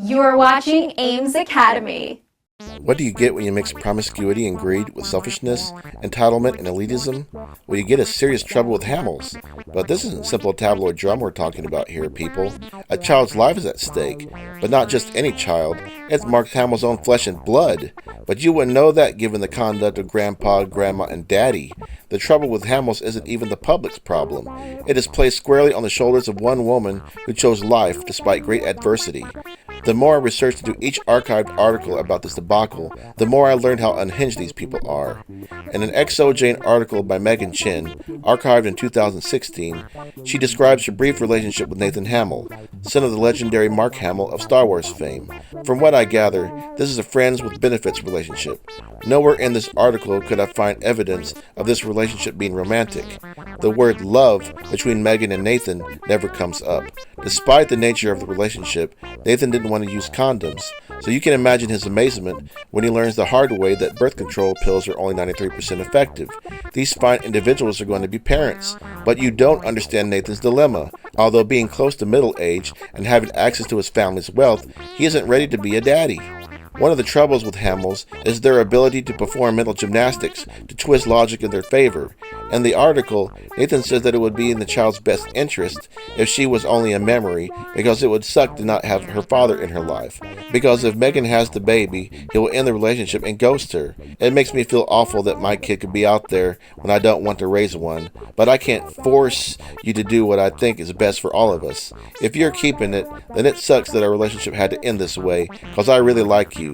You are watching Ames Academy. What do you get when you mix promiscuity and greed with selfishness, entitlement, and elitism? Well, you get a serious trouble with Hamills. But this isn't simple tabloid drama we're talking about here, people. A child's life is at stake. But not just any child. It's Mark Hamill's own flesh and blood. But you wouldn't know that given the conduct of Grandpa, Grandma, and Daddy. The trouble with Hamills isn't even the public's problem. It is placed squarely on the shoulders of one woman who chose life despite great adversity. The more I researched into each archived article about this debacle, the more I learned how unhinged these people are. In an XOJane article by Maegan Chen, archived in 2016, she describes her brief relationship with Nathan Hamill, son of the legendary Mark Hamill of Star Wars fame. From what I gather, this is a friends with benefits relationship. Nowhere in this article could I find evidence of this relationship being romantic. The word love between Maegan and Nathan never comes up. Despite the nature of the relationship, Nathan didn't want to use condoms, so you can imagine his amazement when he learns the hard way that birth control pills are only 93% effective. These fine individuals are going to be parents, but you don't understand Nathan's dilemma. Although being close to middle age and having access to his family's wealth, he isn't ready to be a daddy. One of the troubles with Hamills is their ability to perform mental gymnastics to twist logic in their favor. In the article, Nathan says that it would be in the child's best interest if she was only a memory because it would suck to not have her father in her life. Because if Maegan has the baby, he will end the relationship and ghost her. It makes me feel awful that my kid could be out there when I don't want to raise one, but I can't force you to do what I think is best for all of us. If you're keeping it, then it sucks that our relationship had to end this way because I really like you.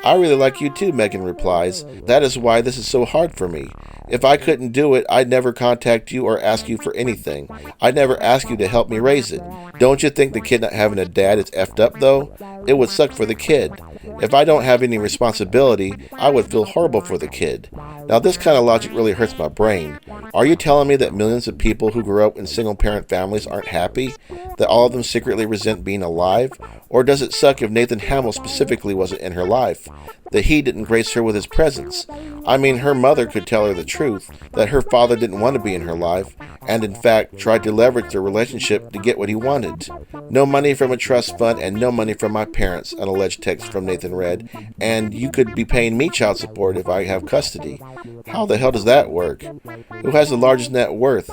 I really like you too, Maegan replies. That is why this is so hard for me. If I couldn't do it, I'd never contact you or ask you for anything. I'd never ask you to help me raise it. Don't you think the kid not having a dad is effed up though? It would suck for the kid. If I don't have any responsibility, I would feel horrible for the kid. Now this kind of logic really hurts my brain. Are you telling me that millions of people who grew up in single-parent families aren't happy? That all of them secretly resent being alive? Or does it suck if Nathan Hamill specifically wasn't in her life? That he didn't grace her with his presence? I mean, her mother could tell her the truth, that her father didn't want to be in her life, and in fact tried to leverage their relationship to get what he wanted. No money from a trust fund and no money from my parents, an alleged text from Nathan read, and you could be paying me child support if I have custody. How the hell does that work? Who has the largest net worth?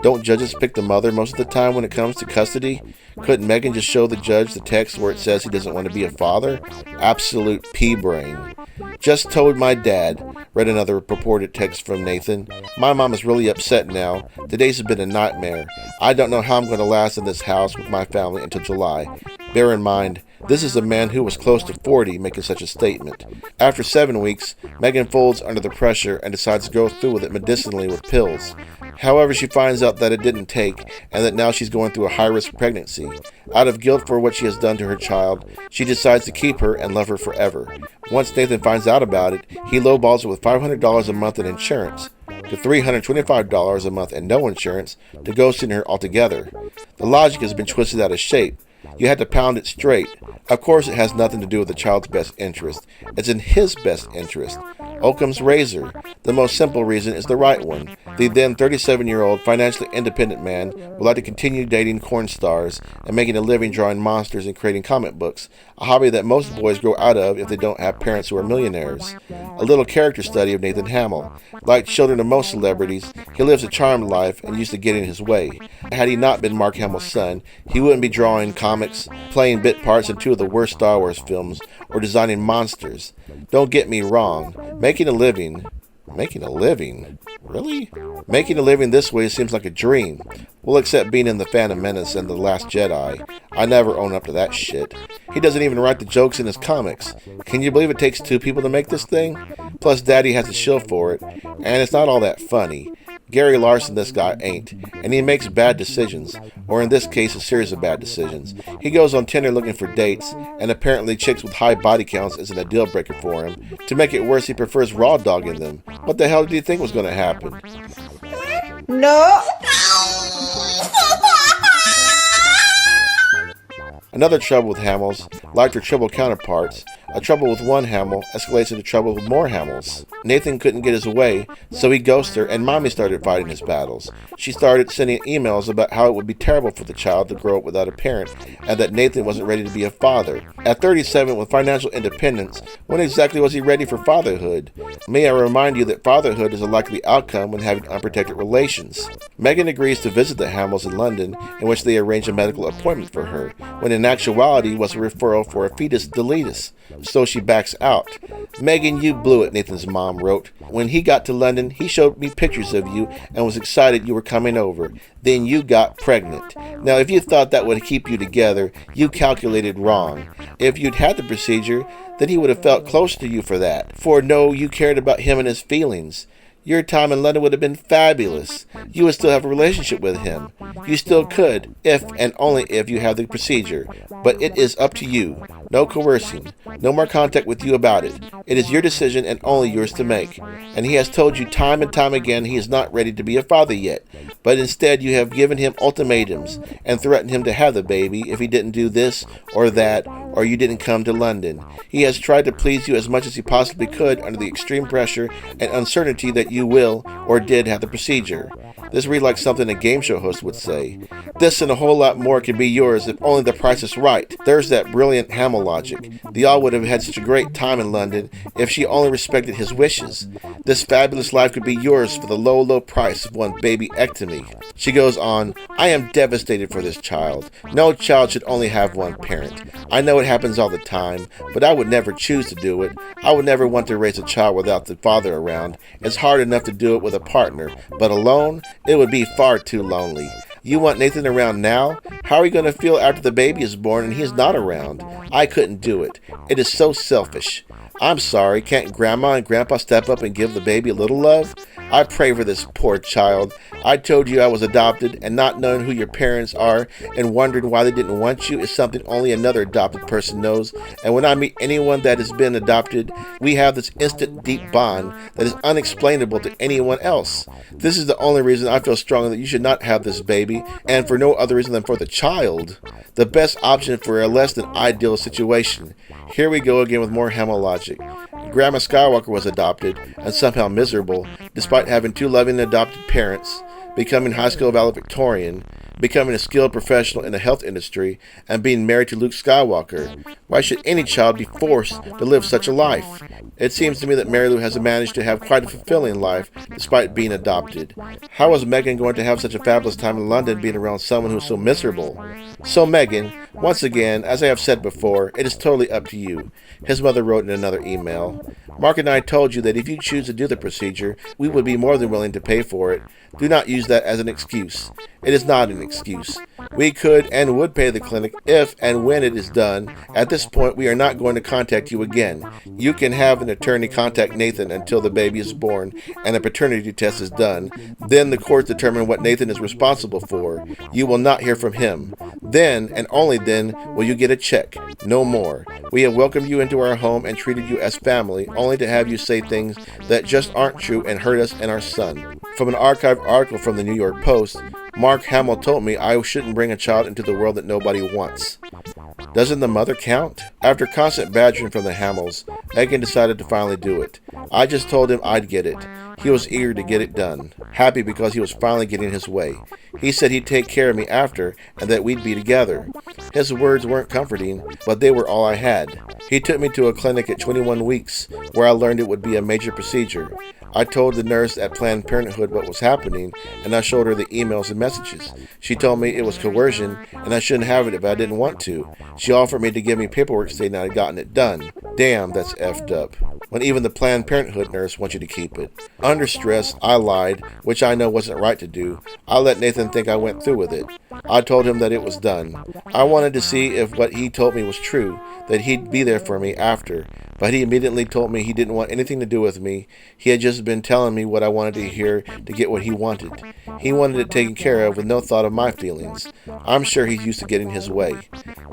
Don't judges pick the mother most of the time when it comes to custody? Couldn't Maegan just show the judge the text where it says he doesn't want to be a father? Absolute pea-brain. Just told my dad, read another purported text from Nathan. My mom is really upset now. Today's has been a nightmare. I don't know how I'm going to last in this house with my family until July. Bear in mind, this is a man who was close to 40 making such a statement. After 7 weeks, Maegan folds under the pressure and decides to go through with it medicinally with pills. However, she finds out that it didn't take and that now she's going through a high-risk pregnancy. Out of guilt for what she has done to her child, she decides to keep her and love her forever. Once Nathan finds out about it, he lowballs her with $500 a month in insurance, to $325 a month and no insurance, to ghosting her altogether. The logic has been twisted out of shape. You had to pound it straight. Of course it has nothing to do with the child's best interest. It's in his best interest. Occam's razor. The most simple reason is the right one. The then 37-year-old financially independent man would like to continue dating corn stars and making a living drawing monsters and creating comic books, a hobby that most boys grow out of if they don't have parents who are millionaires. A little character study of Nathan Hamill. Like children of most celebrities, he lives a charmed life and used to get in his way. Had he not been Mark Hamill's son, he wouldn't be drawing comics, playing bit parts in two of the worst Star Wars films, or designing monsters. Don't get me wrong, making a living? Really? Making a living this way seems like a dream. Well, except being in The Phantom Menace and The Last Jedi. I never own up to that shit. He doesn't even write the jokes in his comics. Can you believe it takes 2 people to make this thing? Plus, Daddy has a shill for it, and it's not all that funny. Gary Larson, this guy ain't, and he makes bad decisions, or in this case a series of bad decisions. He goes on Tinder looking for dates, and apparently chicks with high body counts isn't a deal breaker for him. To make it worse, he prefers raw dogging them. What the hell did he think was going to happen? No. Another trouble with Hamills, like their triple counterparts, a trouble with one Hamill escalates into trouble with more Hamills. Nathan couldn't get his way, so he ghosted her, and Mommy started fighting his battles. She started sending emails about how it would be terrible for the child to grow up without a parent, and that Nathan wasn't ready to be a father. At 37, with financial independence, when exactly was he ready for fatherhood? May I remind you that fatherhood is a likely outcome when having unprotected relations. Maegan agrees to visit the Hamills in London, in which they arrange a medical appointment for her, when in actuality was a referral for a fetus deletus. So she backs out. "Maegan, you blew it," Nathan's mom wrote. "When he got to London, he showed me pictures of you and was excited you were coming over. Then you got pregnant. Now, if you thought that would keep you together, you calculated wrong. If you'd had the procedure, then he would have felt close to you for that. For no, you cared about him and his feelings. Your time in London would have been fabulous. You would still have a relationship with him. You still could, if and only if you have the procedure. But it is up to you. No coercing. No more contact with you about it. It is your decision and only yours to make. And he has told you time and time again he is not ready to be a father yet. But instead you have given him ultimatums and threatened him to have the baby if he didn't do this or that, or you didn't come to London. He has tried to please you as much as he possibly could under the extreme pressure and uncertainty that you will or did have the procedure." This reads like something a game show host would say. This and a whole lot more can be yours if only the price is right. There's that brilliant Hamill logic. They all would have had such a great time in London if she only respected his wishes. This fabulous life could be yours for the low, low price of one baby-ectomy. She goes on, "I am devastated for this child. No child should only have one parent. I know it happens all the time, but I would never choose to do it. I would never want to raise a child without the father around. It's hard enough to do it with a partner, but alone, it would be far too lonely. You want Nathan around now? How are you going to feel after the baby is born and he's not around? I couldn't do it. It is so selfish. I'm sorry, can't Grandma and Grandpa step up and give the baby a little love? I pray for this poor child. I told you I was adopted, and not knowing who your parents are and wondering why they didn't want you is something only another adopted person knows. And when I meet anyone that has been adopted, we have this instant deep bond that is unexplainable to anyone else. This is the only reason I feel strongly that you should not have this baby, and for no other reason than for the child. The best option for a less than ideal situation." Here we go again with more Hamill logic. Grandma Skywalker was adopted and somehow miserable, despite having two loving adopted parents, becoming high school valedictorian, becoming a skilled professional in the health industry, and being married to Luke Skywalker. Why should any child be forced to live such a life? It seems to me that Mary Lou has managed to have quite a fulfilling life despite being adopted. How was Maegan going to have such a fabulous time in London being around someone who is so miserable? So Maegan, once again, as I have said before, it is totally up to you. His mother wrote in another email, "Mark and I told you that if you choose to do the procedure, we would be more than willing to pay for it. Do not use that as an excuse. It is not an excuse. We could and would pay the clinic if and when it is done. At this point, we are not going to contact you again. You can have an attorney contact Nathan until the baby is born and a paternity test is done. Then the courts determine what Nathan is responsible for. You will not hear from him. Then, and only then, will you get a check. No more. We have welcomed you into our home and treated you as family, only to have you say things that just aren't true and hurt us and our son." From an archived article from the New York Post, Mark Hamill told me I shouldn't bring a child into the world that nobody wants. Doesn't the mother count? After constant badgering from the Hamills, Maegan decided to finally do it. I just told him I'd get it. He was eager to get it done, happy because he was finally getting his way. He said he'd take care of me after, and that we'd be together. His words weren't comforting, but they were all I had. He took me to a clinic at 21 weeks, where I learned it would be a major procedure. I told the nurse at Planned Parenthood what was happening, and I showed her the emails and messages. She told me it was coercion, and I shouldn't have it if I didn't want to. She offered me to give me paperwork stating I'd gotten it done. Damn, that's effed up. When even the Planned Parenthood nurse wants you to keep it. Under stress, I lied, which I know wasn't right to do. I let Nathan think I went through with it. I told him that it was done. I wanted to see if what he told me was true, that he'd be there for me after. but he immediately told me he didn't want anything to do with me. He had just been telling me what I wanted to hear to get what he wanted. He wanted it taken care of with no thought of my feelings. I'm sure he's used to getting his way.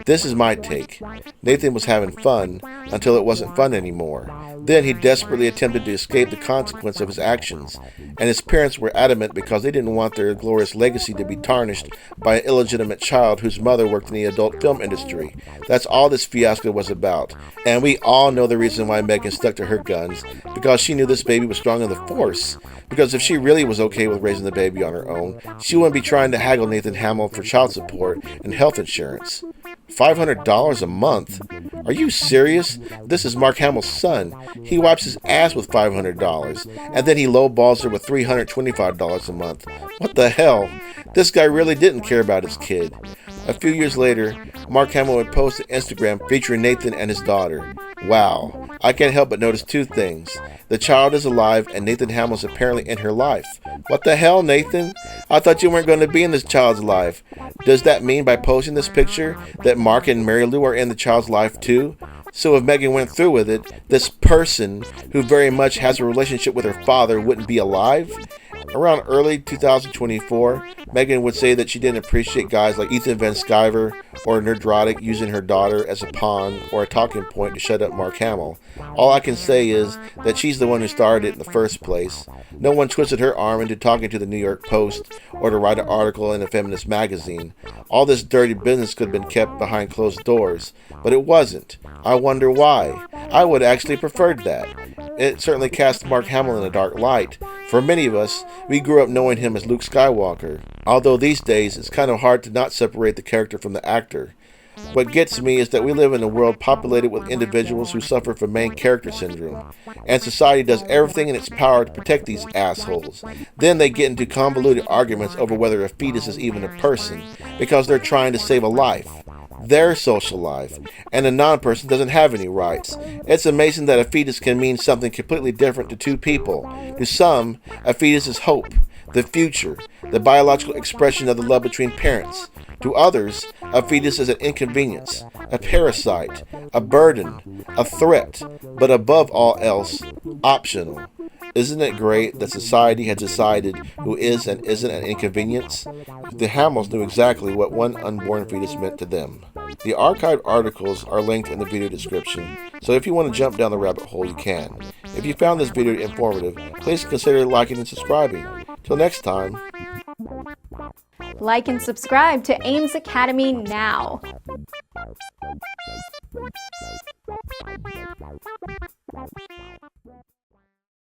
This is my take. Nathan was having fun until it wasn't fun anymore. Then he desperately attempted to escape the consequence of his actions, and his parents were adamant because they didn't want their glorious legacy to be tarnished by an illegitimate child whose mother worked in the adult film industry. That's all this fiasco was about, and we all know the reason why Maegan stuck to her guns, because she knew this baby was strong in the force. Because if she really was okay with raising the baby on her own, she wouldn't be trying to haggle Nathan Hamill for child support and health insurance. $500 a month? Are you serious? This is Mark Hamill's son. He wipes his ass with $500, and then he lowballs her with $325 a month. What the hell? This guy really didn't care about his kid. A few years later, Mark Hamill would post an Instagram featuring Nathan and his daughter. Wow, I can't help but notice two things. The child is alive and Nathan Hamill's apparently in her life. What the hell, Nathan? I thought you weren't going to be in this child's life. Does that mean by posting this picture that Mark and Mary Lou are in the child's life too? So if Maegan went through with it, this person who very much has a relationship with her father wouldn't be alive? Around early 2024, Maegan would say that she didn't appreciate guys like Ethan Van Sciver or Nerdrotic using her daughter as a pawn or a talking point to shut up Mark Hamill. All I can say is that she's the one who started it in the first place. No one twisted her arm into talking to the New York Post or to write an article in a feminist magazine. All this dirty business could have been kept behind closed doors, but it wasn't. I wonder why. I would actually preferred that. It certainly cast Mark Hamill in a dark light. For many of us, we grew up knowing him as Luke Skywalker, although these days it's kind of hard to not separate the character from the actor. What gets me is that we live in a world populated with individuals who suffer from main character syndrome, and society does everything in its power to protect these assholes. Then they get into convoluted arguments over whether a fetus is even a person, because they're trying to save a life. Their social life, and a non-person doesn't have any rights. It's amazing that a fetus can mean something completely different to two people. To some, a fetus is hope, the future, the biological expression of the love between parents. To others, a fetus is an inconvenience, a parasite, a burden, a threat, but above all else, optional. Isn't it great that society has decided who is and isn't an inconvenience? The Hamills knew exactly what one unborn fetus meant to them. The archived articles are linked in the video description, so if you want to jump down the rabbit hole, you can. If you found this video informative, please consider liking and subscribing. Till next time. Like and subscribe to Ames Academy now.